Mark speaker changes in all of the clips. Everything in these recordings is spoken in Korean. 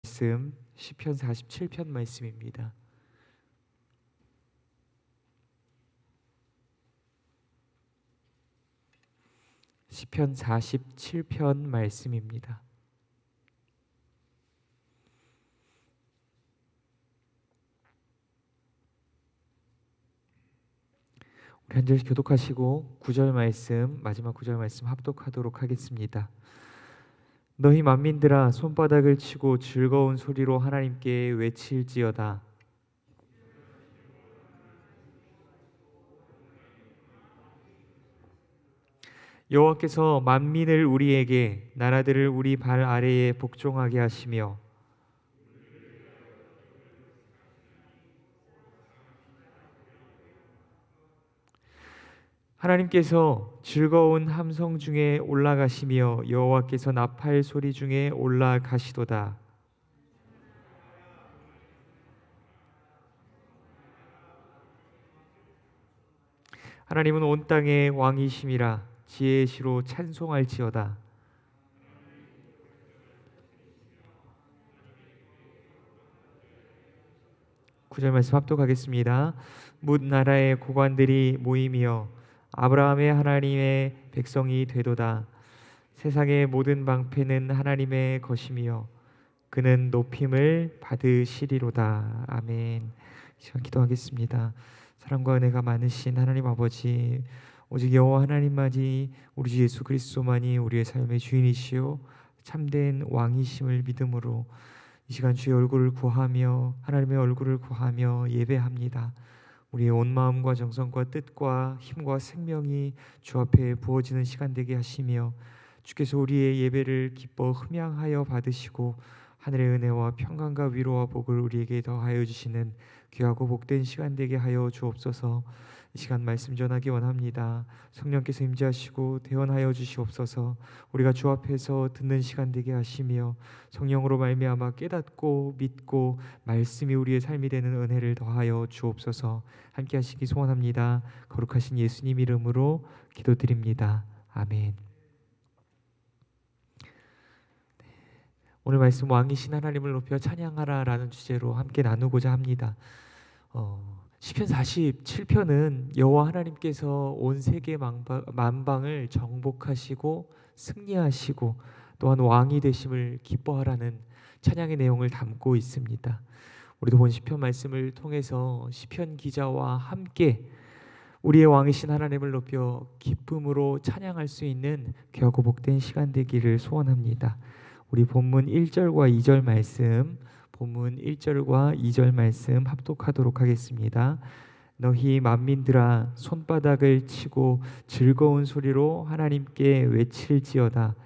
Speaker 1: 말씀 시편 47편 말씀입니다. 시편 47편 말씀입니다. 우리 한 절씩 교독하시고 9절 말씀, 마지막 9절 말씀 합독하도록 하겠습니다. 너희 만민들아 손바닥을 치고 즐거운 소리로 하나님께 외칠지어다. 여호와께서 만민을 우리에게, 나라들을 우리 발 아래에 복종하게 하시며 하나님께서 즐거운 함성 중에 올라가시며 여호와께서 나팔 소리 중에 올라가시도다. 하나님은 온 땅의 왕이심이라 지혜의 시로 찬송할지어다. 구절 말씀 합독하겠습니다. 뭇 나라의 고관들이 모이며 아브라함의 하나님의 백성이 되도다. 세상의 모든 방패는 하나님의 것이며 그는 높임을 받으시리로다. 아멘. 이 시간 기도하겠습니다. 사랑과 은혜가 많으신 하나님 아버지, 오직 여호와 하나님만이, 우리 주 예수 그리스도만이 우리의 삶의 주인이시요 참된 왕이심을 믿음으로 이 시간 주의 얼굴을 구하며, 하나님의 얼굴을 구하며 예배합니다. 우리의 온 마음과 정성과 뜻과 힘과 생명이 주 앞에 부어지는 시간 되게 하시며, 주께서 우리의 예배를 기뻐 흠양하여 받으시고 하늘의 은혜와 평강과 위로와 복을 우리에게 더하여 주시는 귀하고 복된 시간 되게 하여 주옵소서. 이 시간 말씀 전하기 원합니다. 성령께서 임재하시고 대언하여 주시옵소서. 우리가 주 앞에서 듣는 시간 되게 하시며 성령으로 말미암아 깨닫고 믿고 말씀이 우리의 삶이 되는 은혜를 더하여 주옵소서. 함께 하시기 소원합니다. 거룩하신 예수님 이름으로 기도드립니다. 아멘. 오늘 말씀 왕이신 하나님을 높여 찬양하라라는 주제로 함께 나누고자 합니다. 시편 47편은 여호와 하나님께서 온 세계 만방을 정복하시고 승리하시고 또한 왕이 되심을 기뻐하라는 찬양의 내용을 담고 있습니다. 우리도 본 시편 말씀을 통해서 시편 기자와 함께 우리의 왕이신 하나님을 높여 기쁨으로 찬양할 수 있는 귀하고 복된 시간 되기를 소원합니다. 우리 본문 1절과 2절 말씀, 본문 1절과 2절 말씀 합독하도록 하겠습니다. 너희 만민들아 손바닥을 치고 즐거운 소리로 하나님께 외칠지어다.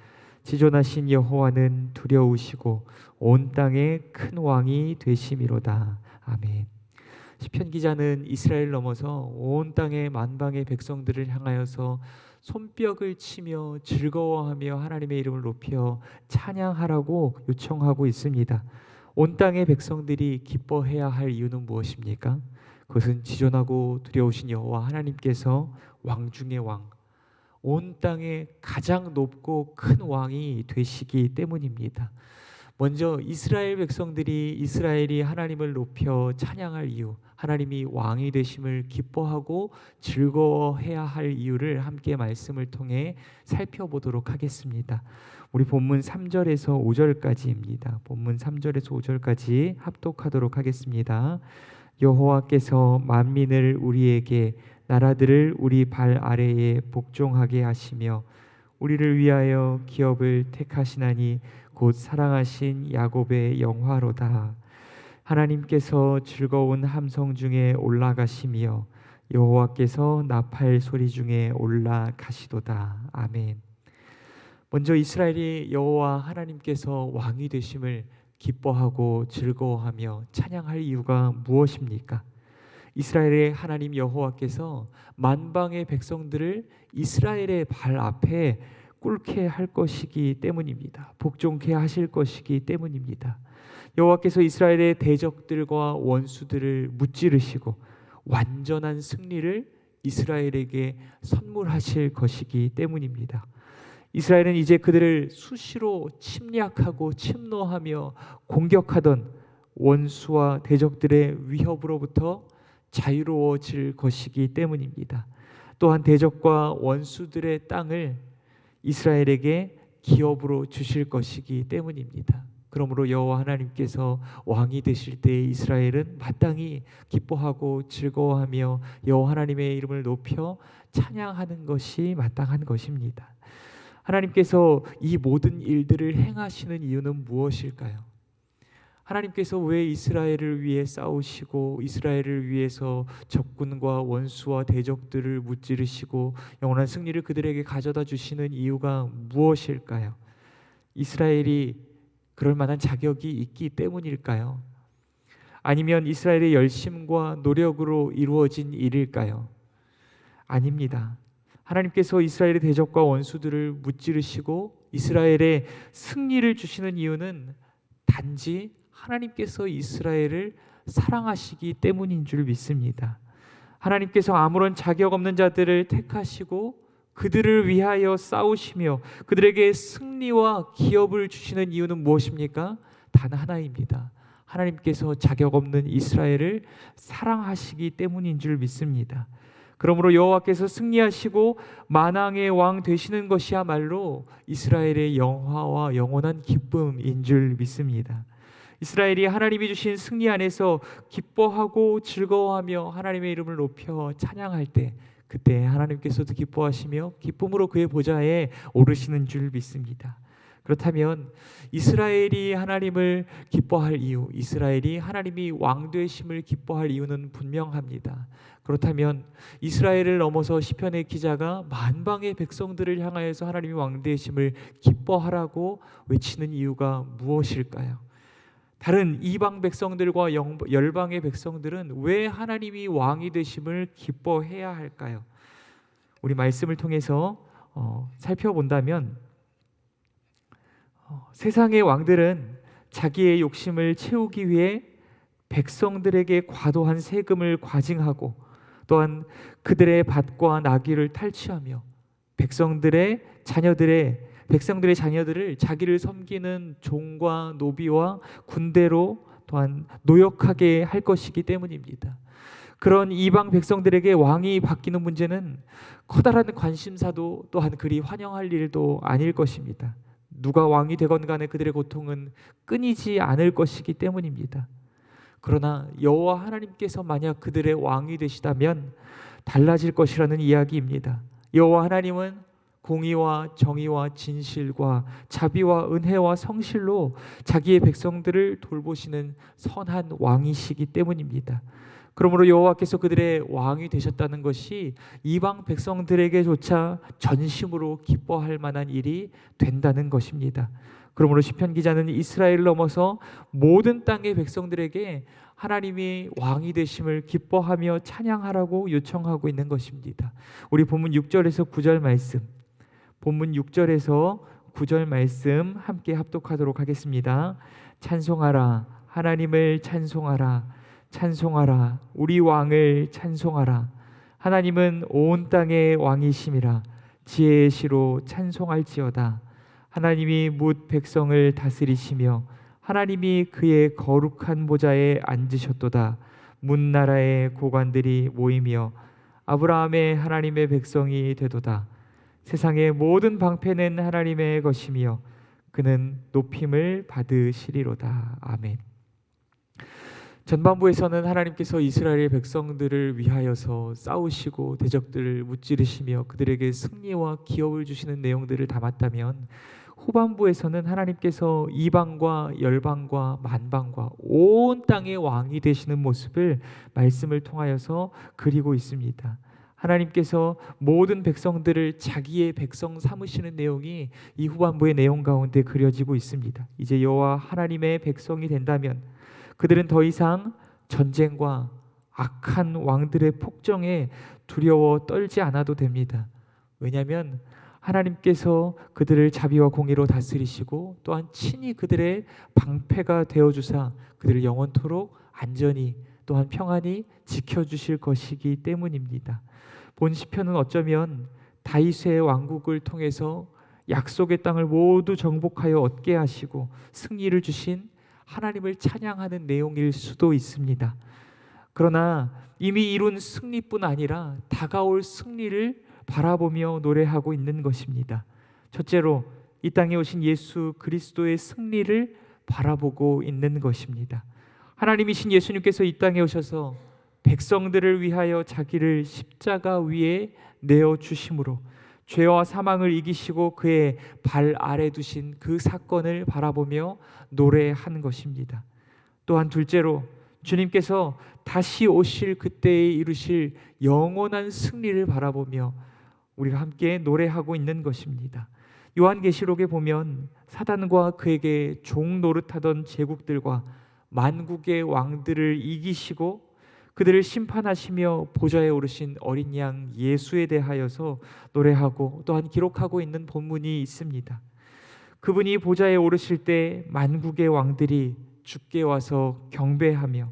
Speaker 1: 지존하신 여호와는 두려우시고 온 땅에 큰 왕이 되심이로다. 아멘. 시편 기자는 이스라엘 넘어서 온 땅의 만방의 백성들을 향하여서 손뼉을 치며 즐거워하며 하나님의 이름을 높여 찬양하라고 요청하고 있습니다. 온 땅의 백성들이 기뻐해야 할 이유는 무엇입니까? 그것은 지존하고 두려우신 여호와 하나님께서 왕 중의 왕, 온 땅에 가장 높고 큰 왕이 되시기 때문입니다. 먼저 이스라엘 백성들이 이스라엘이 하나님을 높여 찬양할 이유, 하나님이 왕이 되심을 기뻐하고 즐거워해야 할 이유를 함께 말씀을 통해 살펴보도록 하겠습니다. 우리 본문 3절에서 5절까지입니다. 본문 3절에서 5절까지 합독하도록 하겠습니다. 여호와께서 만민을 우리에게, 나라들을 우리 발 아래에 복종하게 하시며 우리를 위하여 기업을 택하시나니 곧 사랑하신 야곱의 영화로다. 하나님께서 즐거운 함성 중에 올라가시며 여호와께서 나팔 소리 중에 올라가시도다. 아멘. 먼저 이스라엘이 여호와 하나님께서 왕이 되심을 기뻐하고 즐거워하며 찬양할 이유가 무엇입니까? 이스라엘의 하나님 여호와께서 만방의 백성들을 이스라엘의 발 앞에 꿇게 할 것이기 때문입니다. 복종케 하실 것이기 때문입니다. 여호와께서 이스라엘의 대적들과 원수들을 무찌르시고 완전한 승리를 이스라엘에게 선물하실 것이기 때문입니다. 이스라엘은 이제 그들을 수시로 침략하고 침노하며 공격하던 원수와 대적들의 위협으로부터 자유로워질 것이기 때문입니다. 또한 대적과 원수들의 땅을 이스라엘에게 기업으로 주실 것이기 때문입니다. 그러므로 여호와 하나님께서 왕이 되실 때 이스라엘은 마땅히 기뻐하고 즐거워하며 여호와 하나님의 이름을 높여 찬양하는 것이 마땅한 것입니다. 하나님께서 이 모든 일들을 행하시는 이유는 무엇일까요? 하나님께서 왜 이스라엘을 위해 싸우시고 이스라엘을 위해서 적군과 원수와 대적들을 무찌르시고 영원한 승리를 그들에게 가져다 주시는 이유가 무엇일까요? 이스라엘이 그럴 만한 자격이 있기 때문일까요? 아니면 이스라엘의 열심과 노력으로 이루어진 일일까요? 아닙니다. 하나님께서 이스라엘의 대적과 원수들을 무찌르시고 이스라엘의 승리를 주시는 이유는 단지 하나님께서 이스라엘을 사랑하시기 때문인 줄 믿습니다. 하나님께서 아무런 자격 없는 자들을 택하시고 그들을 위하여 싸우시며 그들에게 승리와 기업을 주시는 이유는 무엇입니까? 단 하나입니다. 하나님께서 자격 없는 이스라엘을 사랑하시기 때문인 줄 믿습니다. 그러므로 여호와께서 승리하시고 만왕의 왕 되시는 것이야말로 이스라엘의 영화와 영원한 기쁨인 줄 믿습니다. 이스라엘이 하나님이 주신 승리 안에서 기뻐하고 즐거워하며 하나님의 이름을 높여 찬양할 때 그때 하나님께서도 기뻐하시며 기쁨으로 그의 보좌에 오르시는 줄 믿습니다. 그렇다면 이스라엘이 하나님을 기뻐할 이유, 이스라엘이 하나님이 왕 되심을 기뻐할 이유는 분명합니다. 그렇다면 이스라엘을 넘어서 시편의 기자가 만방의 백성들을 향하여서 하나님이 왕 되심을 기뻐하라고 외치는 이유가 무엇일까요? 다른 이방 백성들과 열방의 백성들은 왜 하나님이 왕이 되심을 기뻐해야 할까요? 우리 말씀을 통해서 살펴본다면 세상의 왕들은 자기의 욕심을 채우기 위해 백성들에게 과도한 세금을 과징하고 또한 그들의 밭과 나귀를 탈취하며 백성들의 자녀들을 자기를 섬기는 종과 노비와 군대로 또한 노역하게 할 것이기 때문입니다. 그런 이방 백성들에게 왕이 바뀌는 문제는 커다란 관심사도 또한 그리 환영할 일도 아닐 것입니다. 누가 왕이 되건 간에 그들의 고통은 끊이지 않을 것이기 때문입니다. 그러나 여호와 하나님께서 만약 그들의 왕이 되시다면 달라질 것이라는 이야기입니다. 여호와 하나님은 공의와 정의와 진실과 자비와 은혜와 성실로 자기의 백성들을 돌보시는 선한 왕이시기 때문입니다. 그러므로 여호와께서 그들의 왕이 되셨다는 것이 이방 백성들에게조차 전심으로 기뻐할 만한 일이 된다는 것입니다. 그러므로 시편 기자는 이스라엘을 넘어서 모든 땅의 백성들에게 하나님이 왕이 되심을 기뻐하며 찬양하라고 요청하고 있는 것입니다. 우리 본문 6절에서 9절 말씀, 본문 6절에서 9절 말씀 함께 합독하도록 하겠습니다. 찬송하라, 하나님을 찬송하라, 찬송하라, 우리 왕을 찬송하라. 하나님은 온 땅의 왕이심이라. 지혜의 시로 찬송할지어다. 하나님이 뭇 백성을 다스리시며 하나님이 그의 거룩한 보좌에 앉으셨도다. 문 나라의 고관들이 모이며 아브라함의 하나님의 백성이 되도다. 세상의 모든 방패는 하나님의 것이며 그는 높임을 받으시리로다. 아멘. 전반부에서는 하나님께서 이스라엘의 백성들을 위하여서 싸우시고 대적들을 무찌르시며 그들에게 승리와 기업을 주시는 내용들을 담았다면 후반부에서는 하나님께서 이방과 열방과 만방과 온 땅의 왕이 되시는 모습을 말씀을 통하여서 그리고 있습니다. 하나님께서 모든 백성들을 자기의 백성 삼으시는 내용이 이 후반부의 내용 가운데 그려지고 있습니다. 이제 여호와 하나님의 백성이 된다면 그들은 더 이상 전쟁과 악한 왕들의 폭정에 두려워 떨지 않아도 됩니다. 왜냐하면 하나님께서 그들을 자비와 공의로 다스리시고 또한 친히 그들의 방패가 되어주사 그들을 영원토록 안전히 또한 평안히 지켜주실 것이기 때문입니다. 본 시편은 어쩌면 다윗의 왕국을 통해서 약속의 땅을 모두 정복하여 얻게 하시고 승리를 주신 하나님을 찬양하는 내용일 수도 있습니다. 그러나 이미 이룬 승리뿐 아니라 다가올 승리를 바라보며 노래하고 있는 것입니다. 첫째로 이 땅에 오신 예수 그리스도의 승리를 바라보고 있는 것입니다. 하나님이신 예수님께서 이 땅에 오셔서 백성들을 위하여 자기를 십자가 위에 내어 주심으로 죄와 사망을 이기시고 그의 발 아래 두신 그 사건을 바라보며 노래하는 것입니다. 또한 둘째로 주님께서 다시 오실 그때에 이루실 영원한 승리를 바라보며 우리가 함께 노래하고 있는 것입니다. 요한계시록에 보면 사단과 그에게 종 노릇하던 제국들과 만국의 왕들을 이기시고 그들을 심판하시며 보좌에 오르신 어린 양 예수에 대하여서 노래하고 또한 기록하고 있는 본문이 있습니다. 그분이 보좌에 오르실 때 만국의 왕들이 주께 와서 경배하며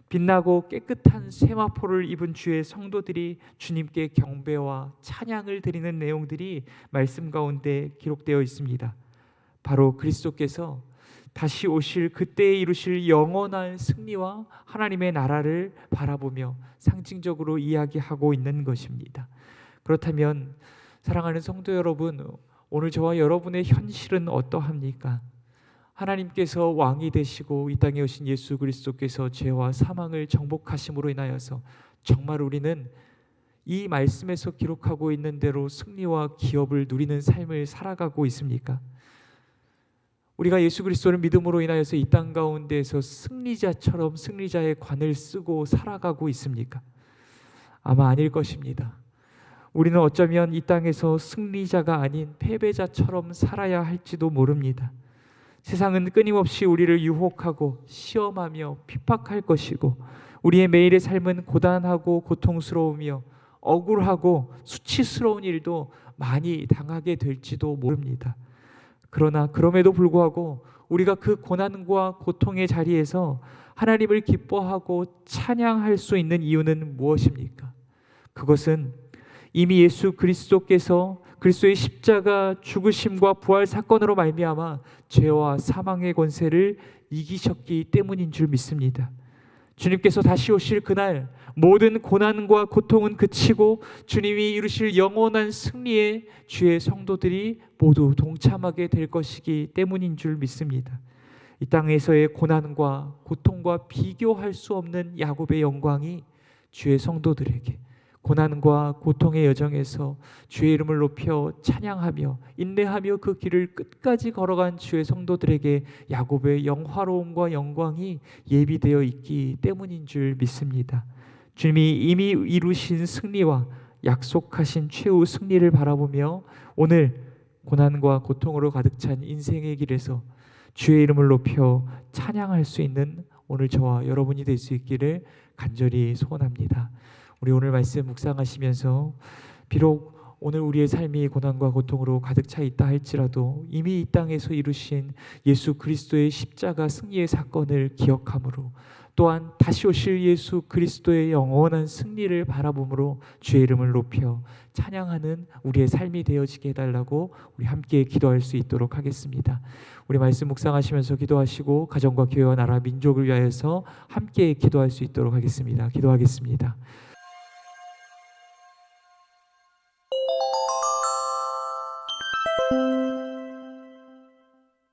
Speaker 1: 빛나고 깨끗한 세마포를 입은 주의 성도들이 주님께 경배와 찬양을 드리는 내용들이 말씀 가운데 기록되어 있습니다. 바로 그리스도께서 다시 오실 그때에 이루실 영원한 승리와 하나님의 나라를 바라보며 상징적으로 이야기하고 있는 것입니다. 그렇다면 사랑하는 성도 여러분, 오늘 저와 여러분의 현실은 어떠합니까? 하나님께서 왕이 되시고 이 땅에 오신 예수 그리스도께서 죄와 사망을 정복하심으로 인하여서 정말 우리는 이 말씀에서 기록하고 있는 대로 승리와 기업을 누리는 삶을 살아가고 있습니까? 우리가 예수 그리스도를 믿음으로 인하여서 이 땅 가운데에서 승리자처럼 승리자의 관을 쓰고 살아가고 있습니까? 아마 아닐 것입니다. 우리는 어쩌면 이 땅에서 승리자가 아닌 패배자처럼 살아야 할지도 모릅니다. 세상은 끊임없이 우리를 유혹하고 시험하며 핍박할 것이고 우리의 매일의 삶은 고단하고 고통스러우며 억울하고 수치스러운 일도 많이 당하게 될지도 모릅니다. 그러나 그럼에도 불구하고 우리가 그 고난과 고통의 자리에서 하나님을 기뻐하고 찬양할 수 있는 이유는 무엇입니까? 그것은 이미 예수 그리스도께서 그리스도의 십자가 죽으심과 부활 사건으로 말미암아 죄와 사망의 권세를 이기셨기 때문인 줄 믿습니다. 주님께서 다시 오실 그날 모든 고난과 고통은 그치고 주님이 이루실 영원한 승리에 주의 성도들이 모두 동참하게 될 것이기 때문인 줄 믿습니다. 이 땅에서의 고난과 고통과 비교할 수 없는 야곱의 영광이 주의 성도들에게 고난과 고통의 여정에서 주의 이름을 높여 찬양하며 인내하며 그 길을 끝까지 걸어간 주의 성도들에게 야곱의 영화로움과 영광이 예비되어 있기 때문인 줄 믿습니다. 주님이 이미 이루신 승리와 약속하신 최후 승리를 바라보며 오늘 고난과 고통으로 가득 찬 인생의 길에서 주의 이름을 높여 찬양할 수 있는 오늘 저와 여러분이 될 수 있기를 간절히 소원합니다. 우리 오늘 말씀 묵상하시면서 비록 오늘 우리의 삶이 고난과 고통으로 가득 차 있다 할지라도 이미 이 땅에서 이루신 예수 그리스도의 십자가 승리의 사건을 기억함으로 또한 다시 오실 예수 그리스도의 영원한 승리를 바라봄으로 주의 이름을 높여 찬양하는 우리의 삶이 되어지게 해달라고 우리 함께 기도할 수 있도록 하겠습니다. 우리 말씀 묵상하시면서 기도하시고 가정과 교회와 나라 민족을 위하여서 함께 기도할 수 있도록 하겠습니다. 기도하겠습니다.